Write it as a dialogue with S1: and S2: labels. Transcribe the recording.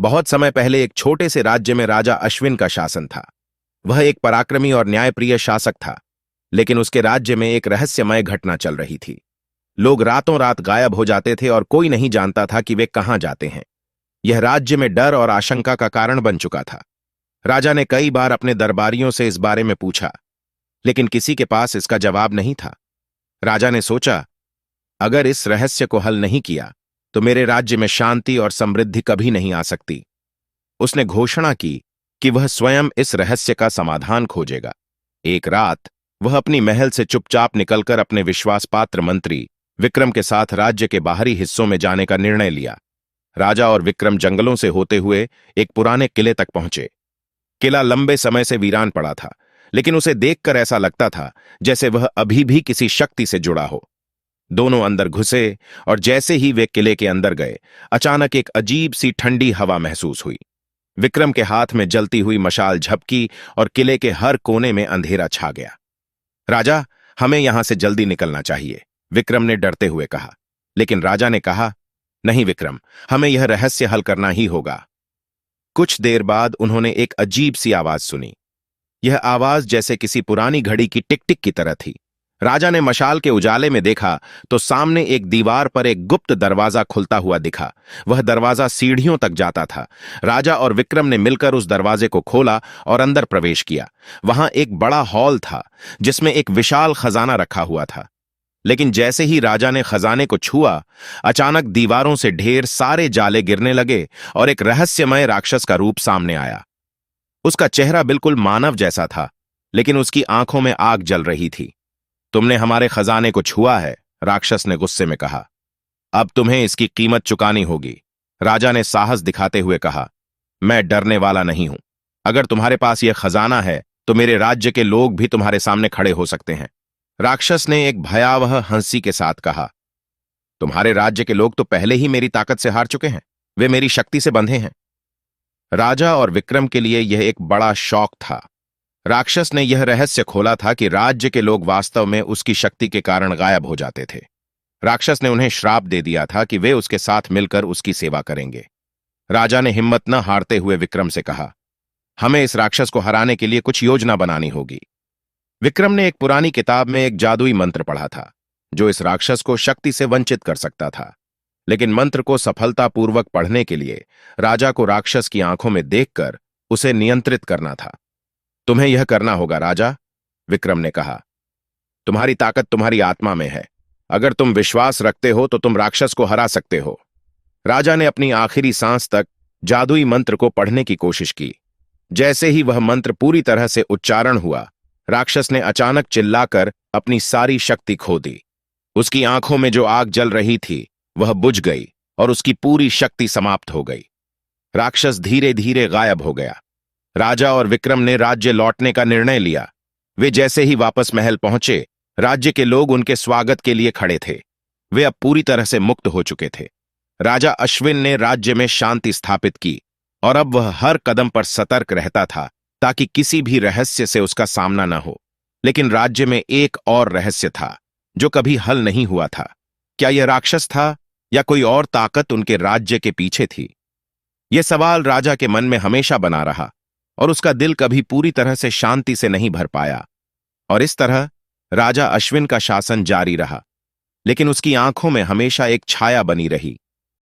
S1: बहुत समय पहले एक छोटे से राज्य में राजा अश्विन का शासन था। वह एक पराक्रमी और न्यायप्रिय शासक था, लेकिन उसके राज्य में एक रहस्यमय घटना चल रही थी। लोग रातों रात गायब हो जाते थे और कोई नहीं जानता था कि वे कहां जाते हैं। यह राज्य में डर और आशंका का कारण बन चुका था। राजा ने कई बार अपने दरबारियों से इस बारे में पूछा, लेकिन किसी के पास इसका जवाब नहीं था। राजा ने सोचा, अगर इस रहस्य को हल नहीं किया तो मेरे राज्य में शांति और समृद्धि कभी नहीं आ सकती। उसने घोषणा की कि वह स्वयं इस रहस्य का समाधान खोजेगा। एक रात वह अपनी महल से चुपचाप निकलकर अपने विश्वासपात्र मंत्री विक्रम के साथ राज्य के बाहरी हिस्सों में जाने का निर्णय लिया। राजा और विक्रम जंगलों से होते हुए एक पुराने किले तक पहुंचे। किला लंबे समय से वीरान पड़ा था, लेकिन उसे देखकर ऐसा लगता था जैसे वह अभी भी किसी शक्ति से जुड़ा हो। दोनों अंदर घुसे और जैसे ही वे किले के अंदर गए, अचानक एक अजीब सी ठंडी हवा महसूस हुई। विक्रम के हाथ में जलती हुई मशाल झपकी और किले के हर कोने में अंधेरा छा गया। राजा, हमें यहां से जल्दी निकलना चाहिए, विक्रम ने डरते हुए कहा। लेकिन राजा ने कहा, नहीं विक्रम, हमें यह रहस्य हल करना ही होगा। कुछ देर बाद उन्होंने एक अजीब सी आवाज सुनी। यह आवाज जैसे किसी पुरानी घड़ी की टिक टिक की तरह थी। राजा ने मशाल के उजाले में देखा तो सामने एक दीवार पर एक गुप्त दरवाजा खुलता हुआ दिखा। वह दरवाजा सीढ़ियों तक जाता था। राजा और विक्रम ने मिलकर उस दरवाजे को खोला और अंदर प्रवेश किया। वहां एक बड़ा हॉल था जिसमें एक विशाल खजाना रखा हुआ था। लेकिन जैसे ही राजा ने खजाने को छुआ, अचानक दीवारों से ढेर सारे जाले गिरने लगे और एक रहस्यमय राक्षस का रूप सामने आया। उसका चेहरा बिल्कुल मानव जैसा था, लेकिन उसकी आंखों में आग जल रही थी। तुमने हमारे खजाने को छुआ है, राक्षस ने गुस्से में कहा। अब तुम्हें इसकी कीमत चुकानी होगी, राजा ने साहस दिखाते हुए कहा। मैं डरने वाला नहीं हूं। अगर तुम्हारे पास यह खजाना है तो मेरे राज्य के लोग भी तुम्हारे सामने खड़े हो सकते हैं। राक्षस ने एक भयावह हंसी के साथ कहा, तुम्हारे राज्य के लोग तो पहले ही मेरी ताकत से हार चुके हैं। वे मेरी शक्ति से बंधे हैं। राजा और विक्रम के लिए यह एक बड़ा शौक था। राक्षस ने यह रहस्य खोला था कि राज्य के लोग वास्तव में उसकी शक्ति के कारण गायब हो जाते थे। राक्षस ने उन्हें श्राप दे दिया था कि वे उसके साथ मिलकर उसकी सेवा करेंगे। राजा ने हिम्मत न हारते हुए विक्रम से कहा, हमें इस राक्षस को हराने के लिए कुछ योजना बनानी होगी। विक्रम ने एक पुरानी किताब में एक जादुई मंत्र पढ़ा था जो इस राक्षस को शक्ति से वंचित कर सकता था। लेकिन मंत्र को सफलतापूर्वक पढ़ने के लिए राजा को राक्षस की आंखों में देखकर उसे नियंत्रित करना था। तुम्हें यह करना होगा राजा, विक्रम ने कहा। तुम्हारी ताकत तुम्हारी आत्मा में है। अगर तुम विश्वास रखते हो तो तुम राक्षस को हरा सकते हो। राजा ने अपनी आखिरी सांस तक जादुई मंत्र को पढ़ने की कोशिश की। जैसे ही वह मंत्र पूरी तरह से उच्चारण हुआ, राक्षस ने अचानक चिल्लाकर अपनी सारी शक्ति खो दी। उसकी आंखों में जो आग जल रही थी वह बुझ गई और उसकी पूरी शक्ति समाप्त हो गई। राक्षस धीरे धीरे गायब हो गया। राजा और विक्रम ने राज्य लौटने का निर्णय लिया। वे जैसे ही वापस महल पहुंचे, राज्य के लोग उनके स्वागत के लिए खड़े थे। वे अब पूरी तरह से मुक्त हो चुके थे। राजा अश्विन ने राज्य में शांति स्थापित की और अब वह हर कदम पर सतर्क रहता था ताकि किसी भी रहस्य से उसका सामना न हो। लेकिन राज्य में एक और रहस्य था जो कभी हल नहीं हुआ था। क्या यह राक्षस था या कोई और ताकत उनके राज्य के पीछे थी? यह सवाल राजा के मन में हमेशा बना रहा और उसका दिल कभी पूरी तरह से शांति से नहीं भर पाया। और इस तरह राजा अश्विन का शासन जारी रहा, लेकिन उसकी आंखों में हमेशा एक छाया बनी रही,